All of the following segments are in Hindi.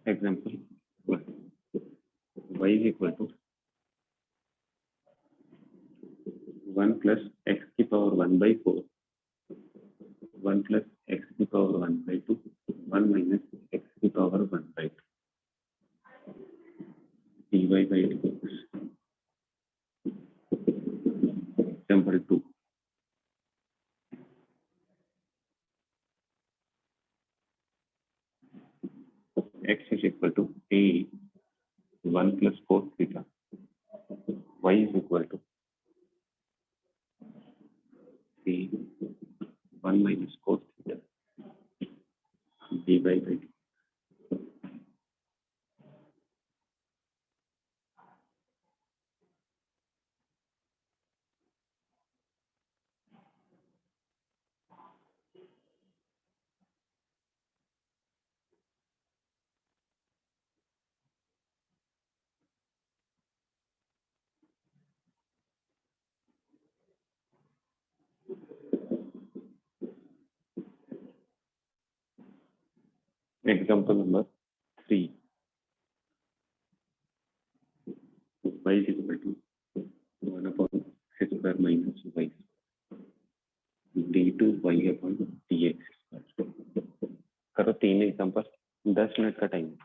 Example 1. Y is equal to 1 plus x की power 1 by 4, 1 plus x की power 1 by 2, 1 minus x की power 1 by 2, dy by dx. Example 2. X is equal to a 1 plus cos theta. Y is equal to c 1 minus cos theta dy by dx. Example number 3. Y is equal to 1 upon x square minus y d2 y upon dx square. करो 3 एग्जाम्पल, 10 मिनट का टाइम।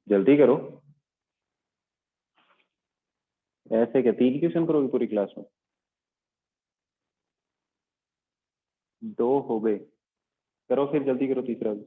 जल्दी करो। ऐसे क्या 3 क्वेश्चन करोगे पूरी क्लास में? 2 हो गए। करो फिर, जल्दी करो तीसरा भी।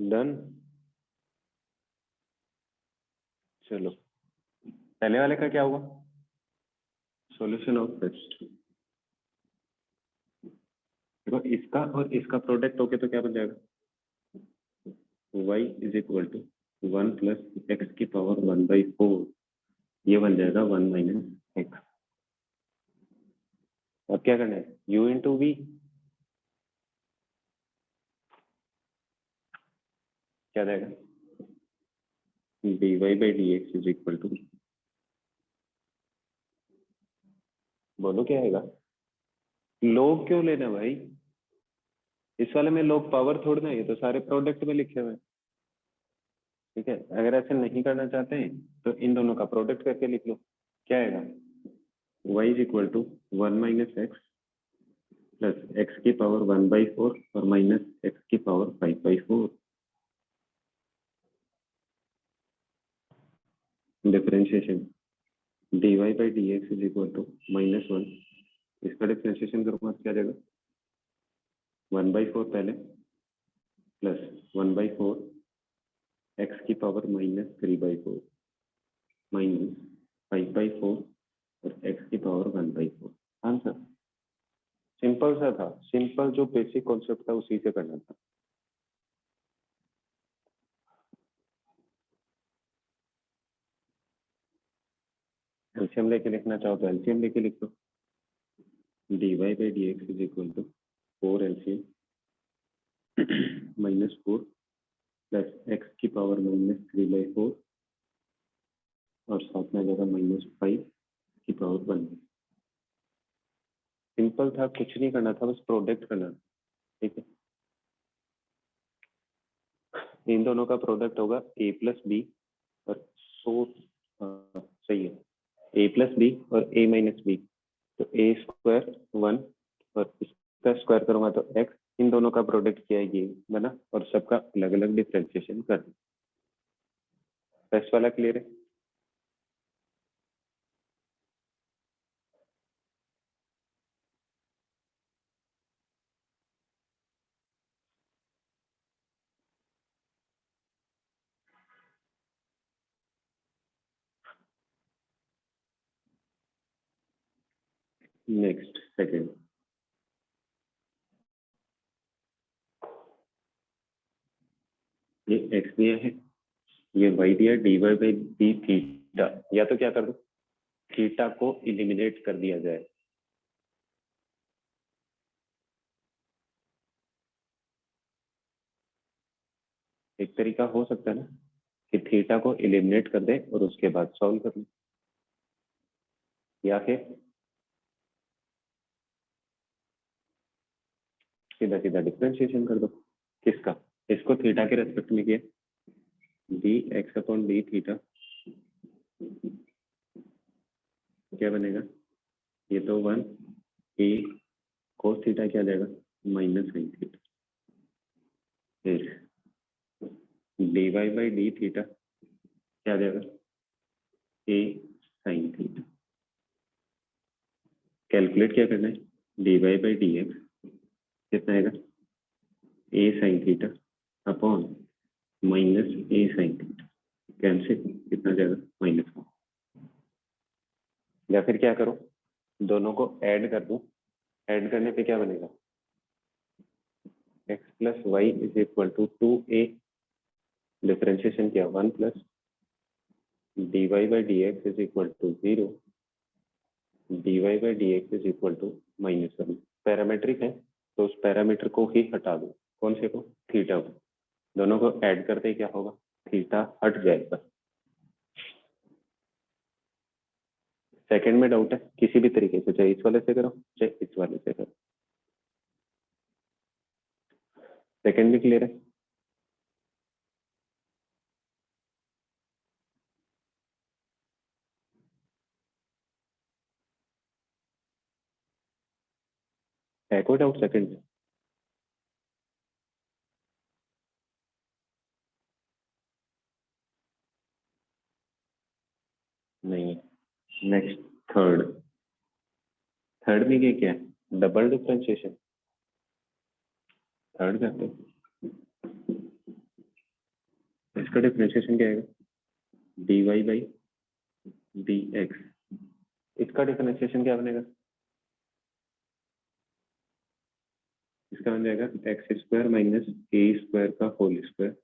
डन। चलो पहले वाले का क्या हुआ, सॉल्यूशन ऑफ फर्स्ट। देखो इसका और इसका प्रोडक्ट होके तो क्या बन जाएगा, y is equal to 1 plus x की पावर 1/4, ये बन जाएगा 1 माइनस एक्स। अब क्या करना है, u इंटू वी, क्या रहेगा, dy by d x is equal to, बोलो क्या आएगा, लोग क्यों लेना भाई, इस वाले में लोग पावर थोड़ना है, ये तो सारे प्रोडक्ट में लिखे हुए हैं। ठीक है, अगर ऐसे नहीं करना चाहते हैं तो इन दोनों का प्रोडक्ट करके लिख लो, क्या आएगा, y is equal to 1 minus x plus x की पावर 1/4 और माइनस एक्स की power 5/4। Differentiation dy by d x is equal to -1, इसका डिफरेंशिएशन करूंगा क्या आ जाएगा, 1/4 पहले प्लस 1/4 एक्स की पावर -3/4 माइनस 5/4 और एक्स की पावर 1/4। आंसर सिंपल सा था, सिंपल जो बेसिक कॉन्सेप्ट था उसी से करना था। एलसीएम लेके लिखना चाहो तो एलसीएम लेके लिख दो, dy by d x is equal to 4 LCM -4 plus x की पावर -3/4 और साथ में आ जाएगा -5 की पावर 1। सिंपल था, कुछ नहीं करना था, बस प्रोडक्ट करना था। ठीक है, इन दोनों का प्रोडक्ट होगा a प्लस बी और सही है, a प्लस बी और a माइनस बी, तो a स्क्वायर 1 और इसका स्क्वायर करूंगा तो x, इन दोनों का प्रोडक्ट किया है ये बना, और सबका अलग अलग डिफरेंशिएशन कर दिया। फर्स्ट वाला क्लियर है। नेक्स्ट सेकंड, ये x दिया है, ये y दिया, dy बाई डी थीटा, या तो क्या कर दो, थीटा को इलिमिनेट कर दिया जाए। एक तरीका हो सकता है ना कि थीटा को इलिमिनेट कर दे और उसके बाद सॉल्व कर ले, या फिर सीधा सीधा डिफरेंशिएशन कर दो। किसका, इसको थीटा के रेस्पेक्ट में किया, D x upon D theta, क्या बनेगा, ये तो 1 ए कोस थीटा क्या जाएगा, माइनस साइन थीटा, फिर d y by d theta क्या जाएगा, ए साइन थीटा। कैलकुलेट क्या करना है, d y by d x कितना आएगा, a sine theta upon minus a sine theta, cancel, कितना जाएगा, -1। या फिर क्या करो, दोनों को ऐड कर दो, ऐड करने पे क्या बनेगा, x plus y is equal to 2a, differentiation किया 1 plus dy by d x is equal to 0, dy by d x is equal to -1। Parametric है तो उस पैरामीटर को ही हटा दो, कौन से को, थीटा को, दोनों को ऐड करते ही क्या होगा, थीटा हट जाएगा। सेकंड में डाउट है, किसी भी तरीके से, चाहे इस वाले से करो चाहे इस वाले से करो, सेकंड भी क्लियर है कोई डाउट सेकंड में, नहीं। नेक्स्ट थर्ड, थर्ड में क्या है, डबल डिफरेंशिएशन, थर्ड करते हैं। इसका डिफरेंशिएशन क्या आएगा? dy by dx। इसका डिफरेंशिएशन क्या बनेगा? इसका बन जाएगा x square minus a square का होल स्क्वायर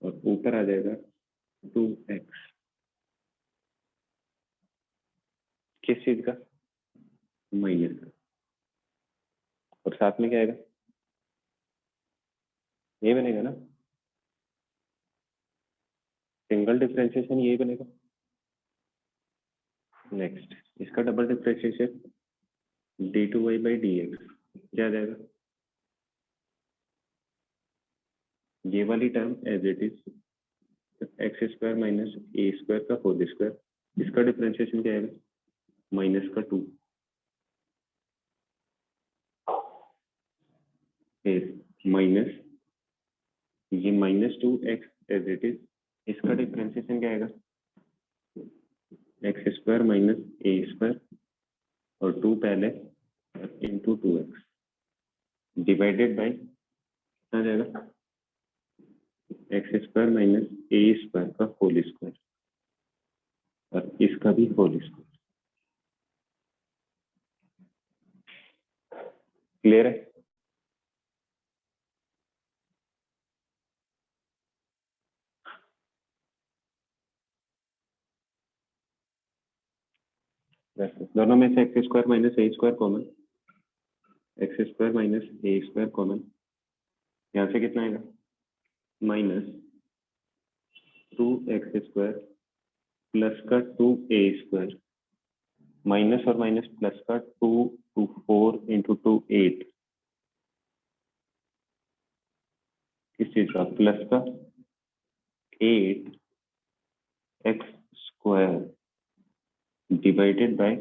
और ऊपर आ जाएगा 2x। किस चीज का? माइनस का। और साथ में क्या आएगा? ये बनेगा ना, सिंगल डिफरेंशिएशन ये बनेगा। नेक्स्ट इसका double differentiation d2y by dx क्या आ जाएगा? ये वाली term as it is x square minus a square का होल स्क्वायर। इसका डिफरेंशिएशन क्या आएगा? माइनस का 2 माइनस ये -2x एज इट इज। इसका डिफरेंशिएशन क्या आएगा? X square minus a square और 2 पहले इंटू 2x डिवाइडेड बाई आ जाएगा x square minus a square का होल स्क्वायर और इसका भी होल स्क्वायर। क्लियर है? दोनों में से x square minus a square common, x square minus a square common. यहाँ से कितना आएगा? माइनस 2x स्क्वायर प्लस का 2a स्क्वायर माइनस और माइनस प्लस का 2 टू 4 इंटू 2 8। किस चीज का? प्लस का 8x square divided by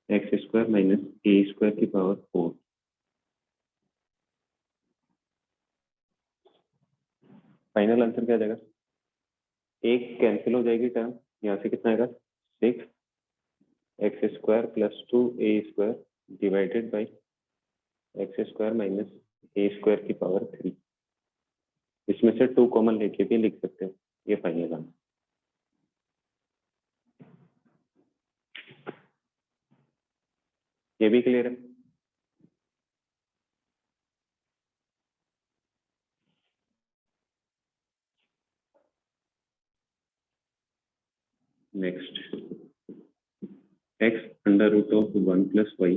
x square minus a square की पावर 4। फाइनल आंसर क्या आ जाएगा? एक कैंसिल हो जाएगी टर्म, यहाँ से कितना आएगा? 6x square plus 2a square divided by x square minus a square की पावर 3। इसमें से 2 कॉमन लेके भी लिख सकते हो। ये फाइनल आंसर। ये भी क्लियर है? Next x under root of 1 plus y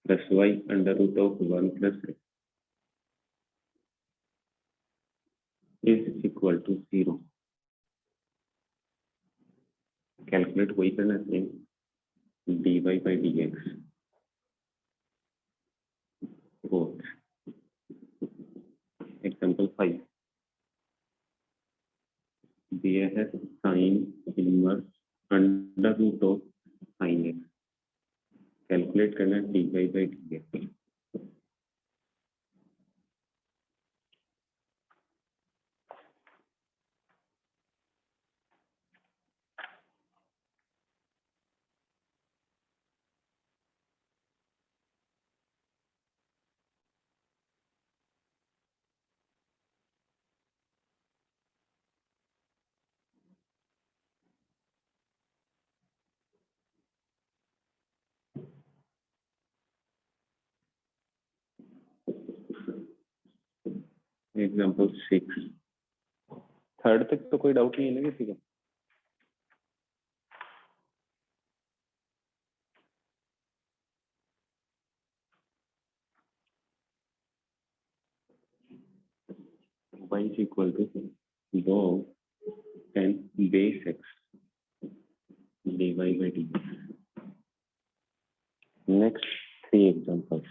plus y under root of 1 plus x is equal to 0। Calculate वही करना है, dy बाई dx। एग्जाम्पल 5 दिया है sine inverse under root of sine x. Calculate करना है dy by dx। Example 6 third तक तो कोई डाउट नहीं है ना किसी का? y is equal to log 10 base x dy by dx। Next 3 examples।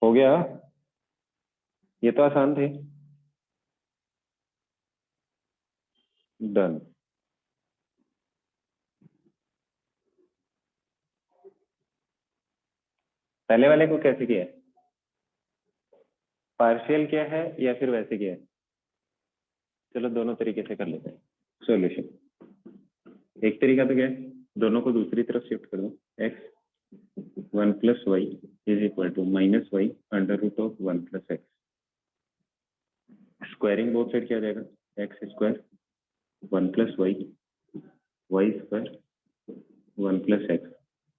हो गया, ये तो आसान थे। डन। पहले वाले को कैसे किया है? पार्शियल किया है या फिर वैसे किया है? चलो दोनों तरीके से कर लेते हैं सॉल्यूशन। एक तरीका तो क्या है, दोनों को दूसरी तरफ शिफ्ट कर दो। X 1 + y is equal to -y √1 + x। Squaring both side क्या आ जाएगा, x² 1 + y² 1 + x।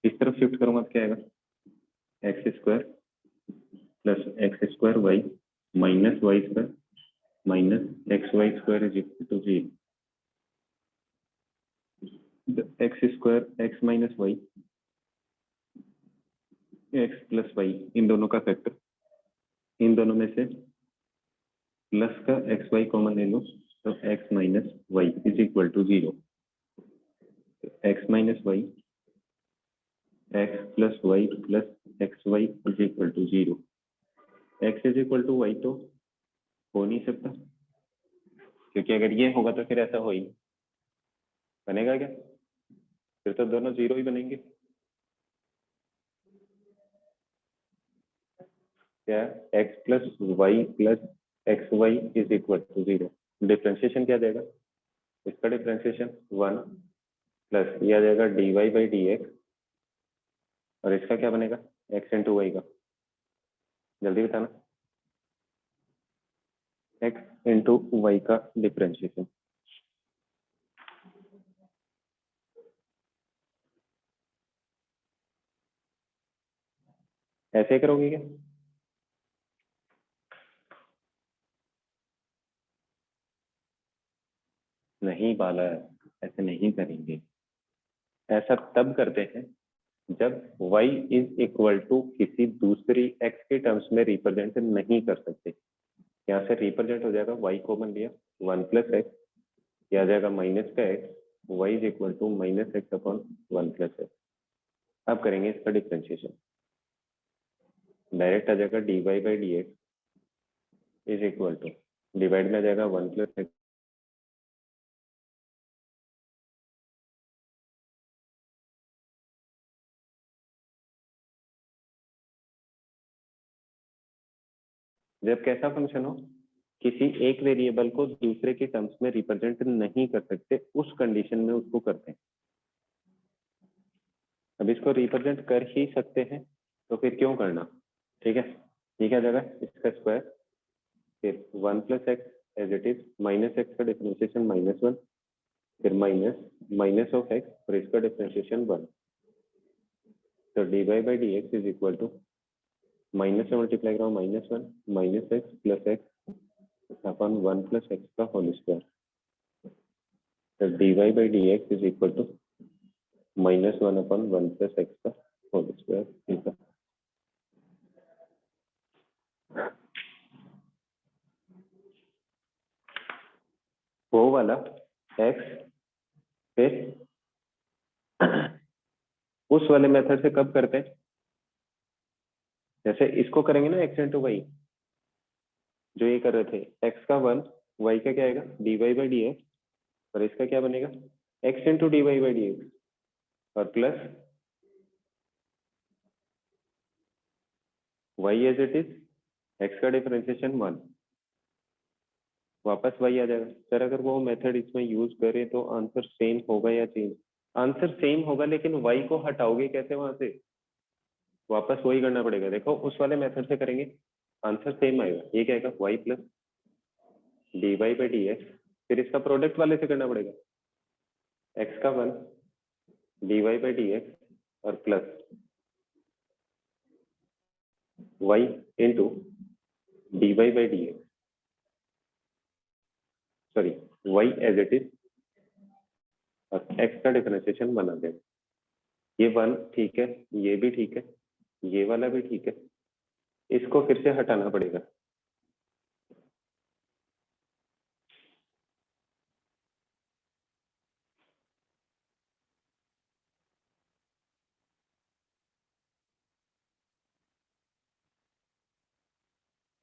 इस तरफ शिफ्ट करूंगा तो क्या आएगा, x² + x² y -y² -xy² is equal to 0। x² x - y x + y, इन दोनों का फैक्टर, इन दोनों में से प्लस का xy कॉमन ले लो तो x - y is equal to 0। x - y x + y + xy is equal to 0। x is equal to y तो हो नहीं सकता, क्योंकि अगर ये होगा तो फिर ऐसा हो ही नहीं। बनेगा क्या, फिर तो दोनों 0 ही बनेंगे। क्या, x + y + xy is equal to 0। Differentiation क्या देगा, इसका डिफ्रेंशिएशन 1 प्लस ये आ जाएगा dy/dx, और इसका क्या बनेगा, x × y का, जल्दी बताना, x × y का डिफ्रेंशिएशन। ऐसे करोगे क्या, नहीं बाला, ऐसे नहीं करेंगे। ऐसा तब करते हैं जब y इज इक्वल टू किसी दूसरी x के टर्म्स में रिप्रेजेंट नहीं कर सकते। यहाँ से रिप्रेजेंट हो जाएगा, y कॉमन लिया 1 + x, यह आ जाएगा माइनस का x, y is equal to -x/1 + x। अब करेंगे इसका डिफ्रेंशिएशन, डायरेक्ट आ जाएगा dy/dx is equal to, divide में आ जाएगा 1 + x, जब कैसा फंक्शन हो, किसी एक वेरिएबल को दूसरे के टर्म्स में रिप्रेजेंट नहीं कर सकते, उस कंडीशन में उसको करते हैं। अब इसको रिप्रेजेंट कर ही सकते हैं तो फिर क्यों करना, ठीक है। ये क्या जाएगा, इसका स्क्वायर, फिर 1 + x as it is, -x का डिफरेंशिएशन -1, फिर माइनस ऑफ x और इसका डिफरेंशिएशन 1। तो dy/dx is equal to minus से मल्टीप्लाई करो -1 -x + x अपन 1 + x का होल स्क्वायर। तो dy/dx is equal to -1/1 + x का होल स्क्वायर, ठीक है। वो वाला x फिर उस वाले मेथड से कब करते हैं, जैसे इसको करेंगे ना x × y, जो ये कर रहे थे, x का 1, y का क्या आएगा dy/dx, और इसका क्या बनेगा x × dy/dx, और plus y as it is, x का डिफरेंशिएशन 1, वापस y आ जाएगा। सर अगर वो मेथड इसमें यूज करें तो आंसर सेम होगा या चेंज, आंसर सेम होगा, लेकिन y को हटाओगे कैसे वहां से, वापस वही करना पड़ेगा। देखो उस वाले मेथड से करेंगे आंसर सेम आएगा, ये क्या आएगा y + dy/dx, फिर इसका प्रोडक्ट वाले से करना पड़ेगा, x का 1 dy/dx और plus y × dy/dx, sorry y as it is, और x का डिफरेंशिएशन बना देगा। ये 1 ठीक है, ये भी ठीक है, ये वाला भी ठीक है, इसको फिर से हटाना पड़ेगा।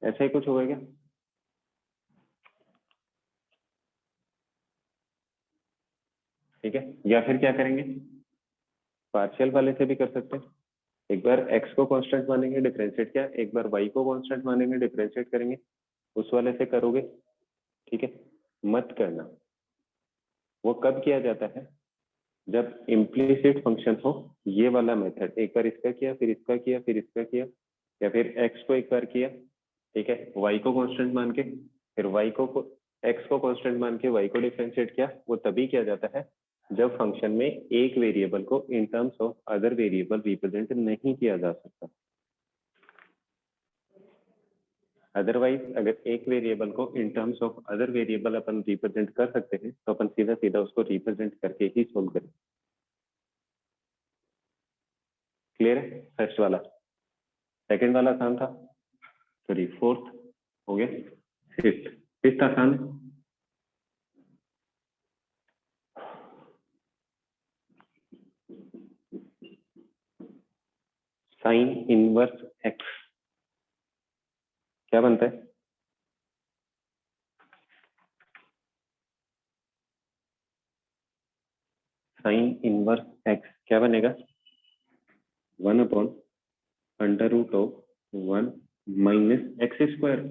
ऐसा ही कुछ होगा क्या? ठीक है, या फिर क्या करेंगे, पार्शियल वाले से भी कर सकते हैं। एक बार x को कांस्टेंट मानेंगे डिफरेंशिएट किया, एक बार y को कांस्टेंट मानेंगे डिफरेंशिएट करेंगे, उस वाले से करोगे। ठीक है, मत करना। वो कब किया जाता है, जब इम्प्लीसिट फंक्शन हो, ये वाला मेथड। एक बार इसका किया, फिर इसका किया, फिर इसका किया, या फिर x को एक बार किया, ठीक है, y को कांस्टेंट मान के, फिर x को कांस्टेंट मान के y को डिफरेंशिएट किया। वो तभी किया जाता है जब फंक्शन में एक वेरिएबल को in terms of other variable represent नहीं किया जा सकता। अदरवाइज अगर एक वेरिएबल को in terms of other variable upon represent कर सकते हैं तो अपन सीधा सीधा उसको रिप्रेजेंट करके ही सोल्व करें। क्लियर है? फर्स्ट वाला। सेकंड वाला आसान था, सॉरी फोर्थ हो गया, फिफ्थ। फिफ्थ आसान है। साइन इनवर्स एक्स क्या बनता है? साइन इनवर्स एक्स क्या बनेगा? 1/√(1 - x²।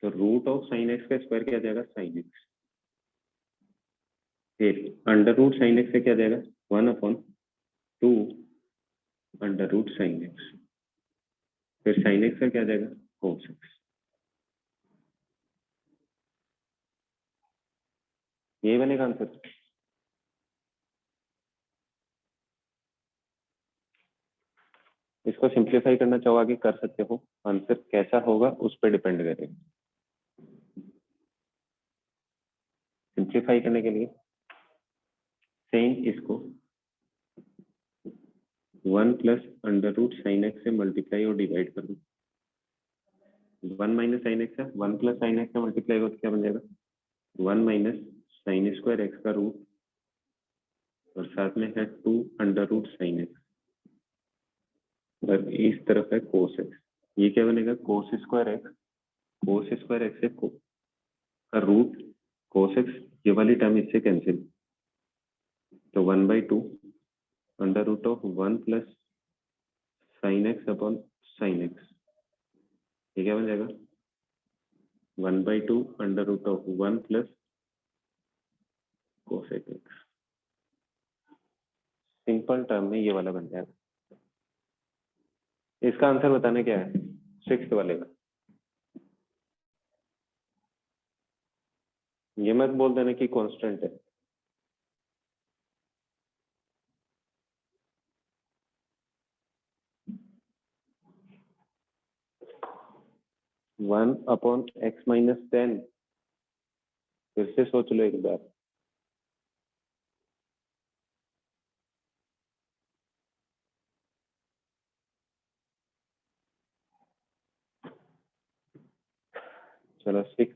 तो रूट ऑफ साइन एक्स का स्क्वायर क्या जाएगा? Sine x. फिर अंडर रूट साइन एक्स से क्या जाएगा? 1/2 अंडर रूट साइन एक्स। फिर साइन एक्स का क्या जाएगा? Cos x. यही बनेगा आंसर। इसको सिंप्लीफाई करना चाहो आगे कर सकते हो, आंसर कैसा होगा उस पर डिपेंड करेगा। सिंप्लीफाई करने के लिए सेम इसको 1 + अंडर रूट साइन एक्स से मल्टीप्लाई और डिवाइड कर दो। 1 - साइन एक्स है, 1 + साइन एक्स से मल्टीप्लाई हो तो क्या बन जाएगा? 1 - साइन² एक्स का रूट, और साथ में है 2 अंडर रूट साइन एक्स, और इस तरफ है कोस एक्स। ये क्या बनेगा? कोस² एक्स। कोस² एक्स से का रूट कोस एक्स, ये वाली टर्म इससे कैंसिल, तो 1/2 under root of 1 + sine x upon sine x. ये क्या बन जाएगा? 1/2 under root of 1 + cosec x. Simple term में ये वाला बन जाएगा। इसका आंसर बताना क्या है सिक्स्थ वाले का? ये मत बोल देना कि कांस्टेंट है। One upon x -10। फिर से सोच लो एक बार। चलो six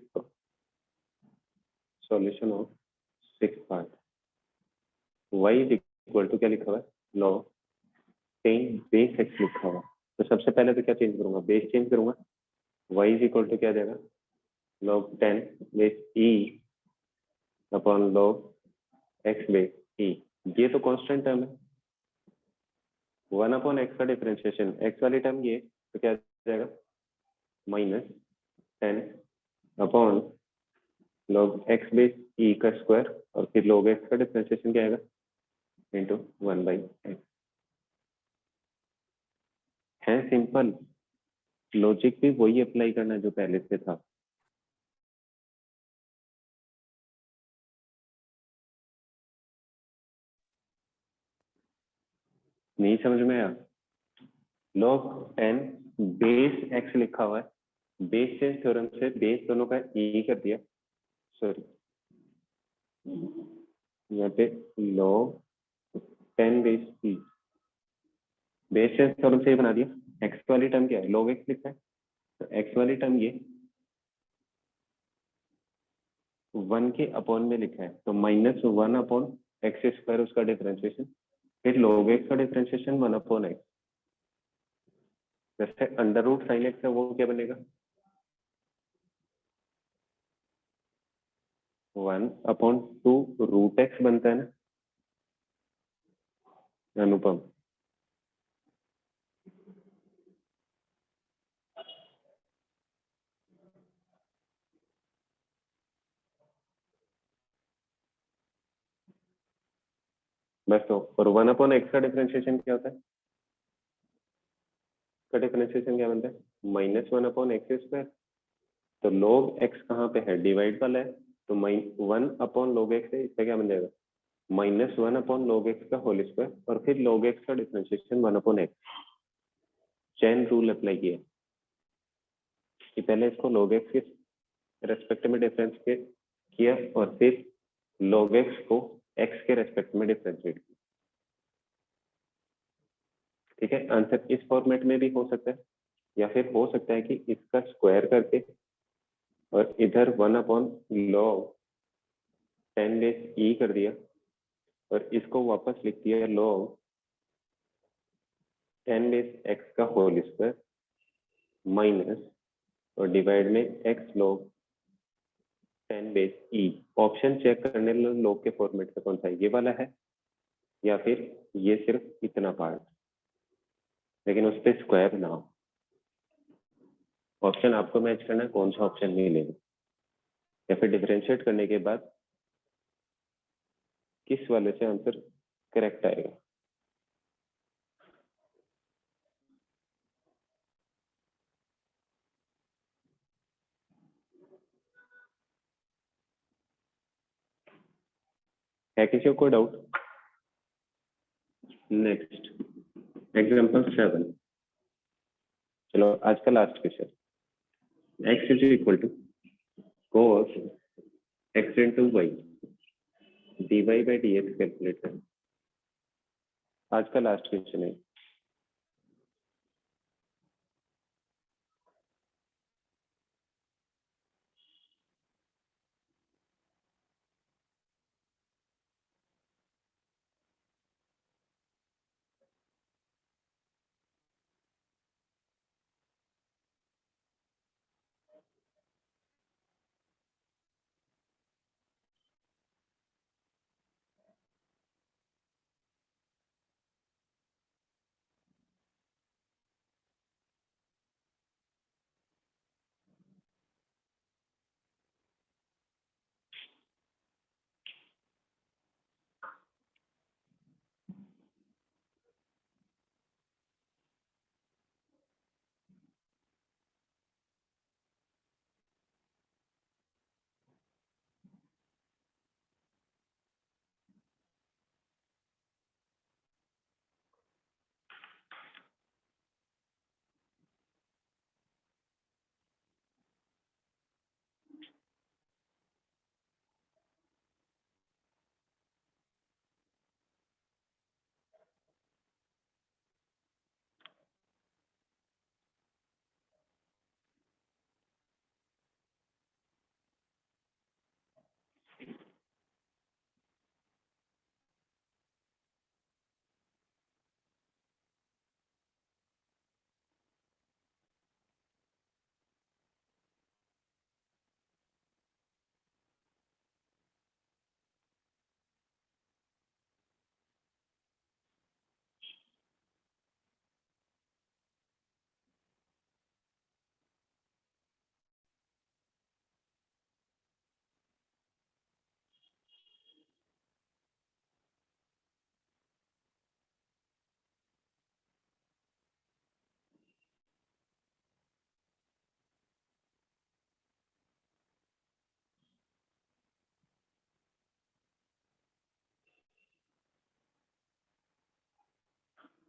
solution of six part. y equal to क्या लिखा हुआ है? log 10 बेस x लिखा हुआ है। तो सबसे पहले तो क्या चेंज करूंगा? बेस चेंज करूंगा। y इक्वल टू क्या जाएगा? log 10 base e upon log x base e। ये तो कांस्टेंट टर्म है। 1/x का डिफरेंशिएशन x वाली टर्म ये, तो क्या जाएगा? -10 upon log x base e का स्क्वायर, और फिर log x का डिफरेंशिएशन क्या आएगा? Into 1/x। है सिंपल। लॉजिक भी वही अप्लाई करना जो पहले से था। नहीं समझ में आया? log 10 बेस x लिखा हुआ है, बेस चेंज थ्योरम से बेस दोनों का e कर दिया, सॉरी यहाँ पे log 10 base e, base change theorem से बना दिया। x वाली टर्म क्या है? log x लिखा है, तो x वाली टर्म ये 1 के अपॉन में लिखा है, तो -1/x² उसका डिफरेंशिएशन, फिर log x का डिफरेंशिएशन 1/x। जैसे अंडर रूट साइन एक्स है वो क्या बनेगा? 1/2 रूट एक्स बनता है ना अनुपम? बस तो, और 1/x का डिफरेंशिएशन क्या होता है? का डिफरेंशिएशन क्या बनता है? -1/x²। तो log x कहाँ पे है? डिवाइड वाला है, तो 1/log x है, इसका क्या बन जाएगा? -1/log x का होल स्क्वायर, और फिर log x का differentiation 1/x। Chain rule apply किया कि पहले इसको log x के रेस्पेक्ट में डिफरेंस किया, और फिर log x को x के रेस्पेक्ट में डिफरेंशिएट किया। ठीक है, आंसर इस फॉर्मेट में भी हो सकता है, या फिर हो सकता है कि इसका स्क्वायर करके और इधर 1/log10 कर दिया, और इसको वापस लिख दिया log10x का होल स्क्वायर माइनस, और डिवाइड में x log10e। ऑप्शन चेक करने log के फॉर्मेट में कौन सा है, ये वाला है या फिर ये सिर्फ इतना पार्ट, लेकिन उस पर स्क्वायर ना हो। ऑप्शन आपको मैच करना है, कौन सा ऑप्शन नहीं लेना, या फिर डिफरेंशिएट करने के बाद किस वाले से आंसर करेक्ट आएगा। है किसी को कोई डाउट? Next example 7। चलो आज का last question. x is equal to cos x into y dy by d x calculate करें। आज का लास्ट क्वेश्चन है।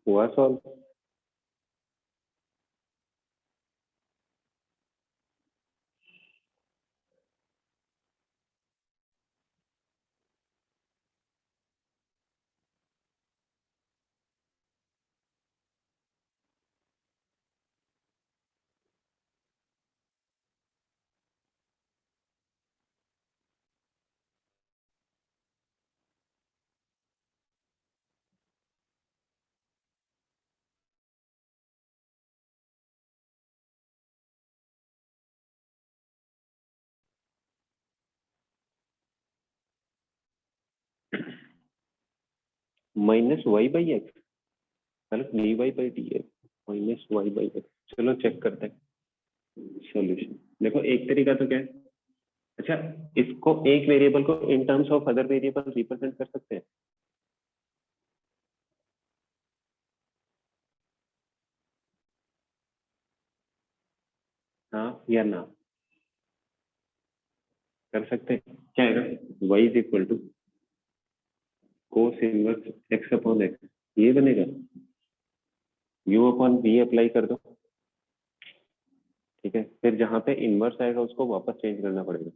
हुआ solve? Minus y by x, मतलब d y by d x minus y by x. चलो चेक करते हैं सॉल्यूशन। देखो एक तरीका तो क्या है, अच्छा इसको एक वेरिएबल को in terms of other variable represent कर सकते हैं। हाँ या ना, कर सकते हैं। क्या है y is equal to cos inverse x upon x, ये बनेगा। u अपॉन v अप्लाई कर दो, ठीक है। फिर जहां पे इनवर्स आएगा उसको वापस चेंज करना पड़ेगा,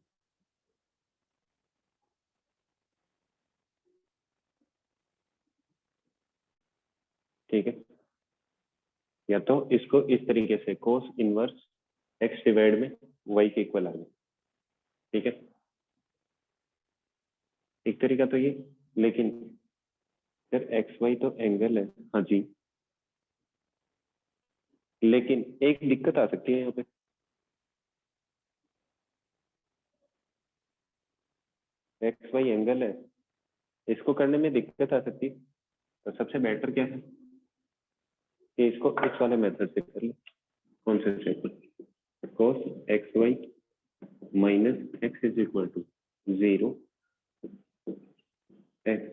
ठीक है। या तो इसको इस तरीके से कोस इनवर्स एक्स डिवाइड में y के इक्वल आ गया, ठीक है। एक तरीका तो ये, लेकिन फिर एक्स वाई तो एंगल है, हाँ जी, लेकिन एक दिक्कत आ सकती है यहाँ पे। एक्स वाई एंगल है, इसको करने में दिक्कत आ सकती है। तो सबसे बेटर क्या है कि इसको इस वाले मेथड से कर ले। कौन से से? Cos x y minus x is equal to 0 x,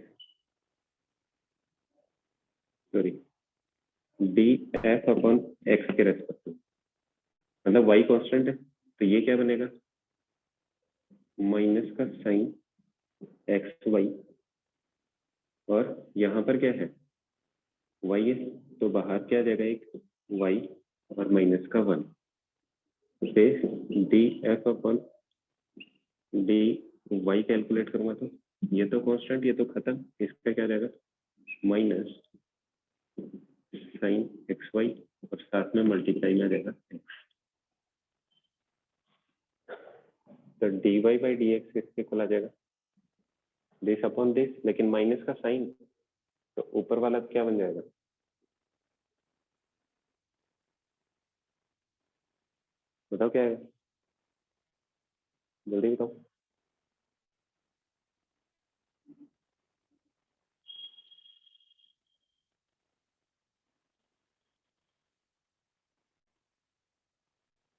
sorry, d f upon x के रेस्पेक्ट में, मतलब वाई कांस्टेंट है तो ये क्या बनेगा, माइनस का साइन एक्स वाई, और यहाँ पर क्या है वाई है, तो बाहर क्या आ जाएगा एक वाई और माइनस का 1 से d f upon d y calculate करूंगा तो ये तो कांस्टेंट, ये तो खत्म, इसका क्या जाएगा माइनस साइन एक्स वाई और साथ में मल्टीप्लाई में रहेगा एक्स। तो d y by d x इसके इक्वल आ जाएगा दिस अपॉन दिस, लेकिन माइनस का साइन, तो ऊपर वाला क्या बन जाएगा, बताओ क्या है, जल्दी बताओ।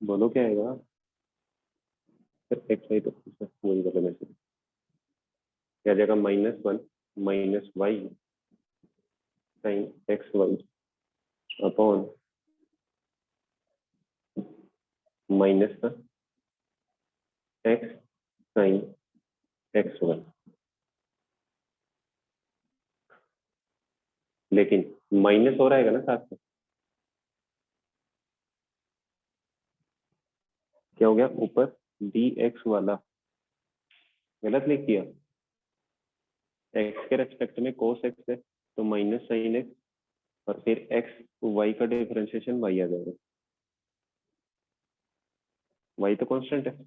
बोलो क्या आएगा, फिर एक्स वाई तो वही वाला मैसेज क्या जाएगा, -1 minus y sine x y upon minus का एक्स साइन एक्स वाई, लेकिन माइनस हो रहेगा ना साथ में, क्या हो गया ऊपर डी एक्स वाला, गलत लिख दिया, एक्स के रेस्पेक्ट में कोस एक्स है तो माइनस साइन एक्स, और फिर एक्स वाई का डिफरेंशिएशन वाई आ जाएगा, वाई तो कांस्टेंट है,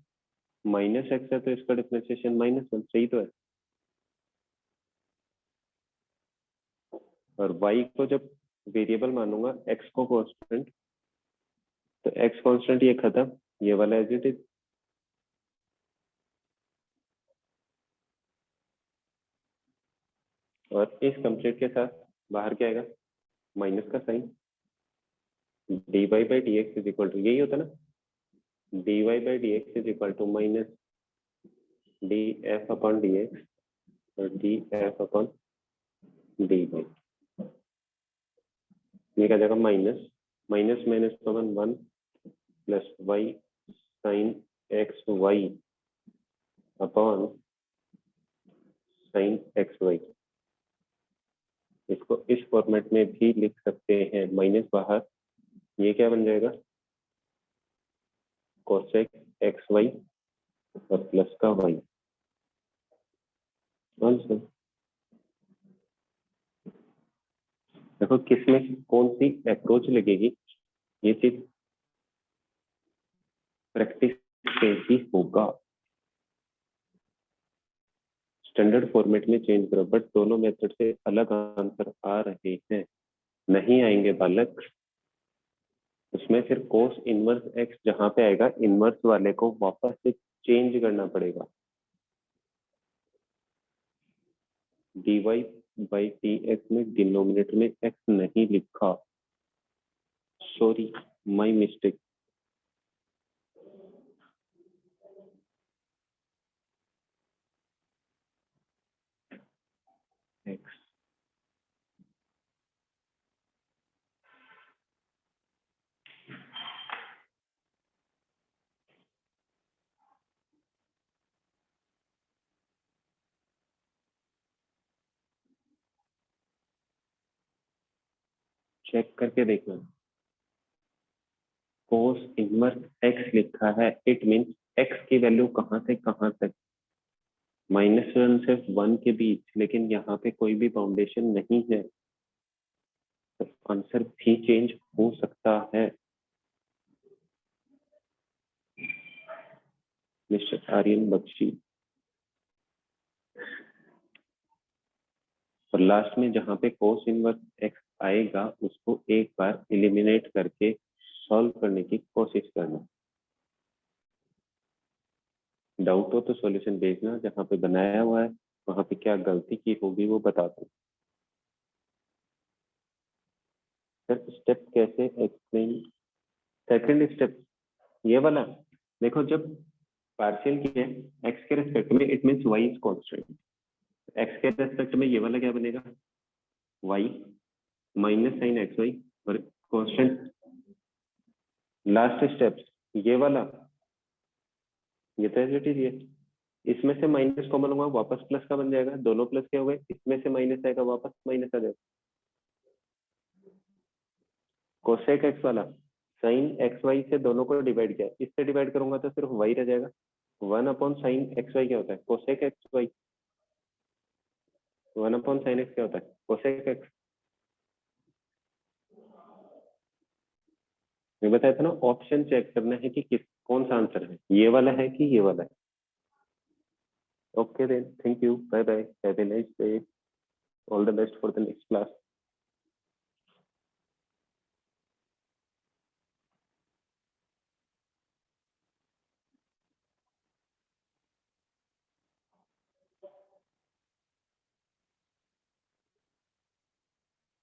माइनस एक्स है तो इसका डिफरेंशिएशन -1, सही तो है। और वाई को जब वेरिएबल मानूंगा एक्स को कांस्टेंट, तो एक्स कांस्टेंट ये खत्म, ये वाला एज इट इज, और इस कंप्लीट के साथ बाहर क्या आएगा, माइनस का sign d y by d x is equal to, यही होता ना, d y by d x is equal to minus d f upon d x और d f upon d y, ये क्या जाएगा minus minus minus common 1 plus y sine x y upon sine x y. इसको इस फॉर्मेट में भी लिख सकते हैं, माइनस बाहर, ये क्या बन जाएगा कोसेक एक्स वाई और प्लस का वाई। देखो किसमें कौन सी अप्रोच लगेगी, ये चीज प्रैक्टिस से ही होगा। स्टैंडर्ड फॉर्मेट में चेंज करो, बट दोनों मेथड से अलग आंसर आ रहे हैं, नहीं आएंगे बालक। उसमें फिर कोस इनवर्स एक्स जहां पे आएगा, इनवर्स वाले को वापस से चेंज करना पड़ेगा, dy बाई डी एक्स में डिनोमिनेटर में एक्स नहीं लिखा, sorry my mistake. X check करके देखना, कोस इनवर्स एक्स लिखा है, इट मीन्स एक्स की वैल्यू कहाँ से कहाँ तक, -1 से 1 के बीच, लेकिन यहाँ पे कोई भी बाउंडेशन नहीं है, तो आंसर भी चेंज हो सकता है। मिस्टर आर्यन बख्शी। और लास्ट में जहाँ पे कोस इनवर्स एक्स आएगा उसको एक बार एलिमिनेट करके सॉल्व करने की कोशिश करना। डाउट हो तो सॉल्यूशन भेजना, जहाँ पे बनाया हुआ है वहां पे क्या गलती की होगी वो बता दो। सर स्टेप कैसे एक्सप्लेन? सेकंड स्टेप ये वाला देखो, जब पार्शियल की है एक्स के रेस्पेक्ट में, it means y is constant. X के रेस्पेक्ट में ये वाला क्या बनेगा, y minus sine x y और कांस्टेंट। लास्ट स्टेप्स ये वाला, ये तो एज इट इज, ये इसमें से माइनस कॉमन होगा वापस प्लस का बन जाएगा, दोनों प्लस के हो गए, इसमें से माइनस आएगा वापस माइनस आ जाएगा। कोसेक एक्स वाला साइन एक्स वाई से दोनों को डिवाइड किया, इससे डिवाइड करूंगा तो सिर्फ वाई रह जाएगा। 1/sin एक्स वाई क्या होता है, cosec x Y. 1/sin x क्या होता है, कोसेक एक्स। मैं बताया था ना, ऑप्शन चेक करना है कि किस कौन सा आंसर है, ये वाला है कि ये वाला है। Okay then, thank you, bye bye, have a nice day, all the best for the next class.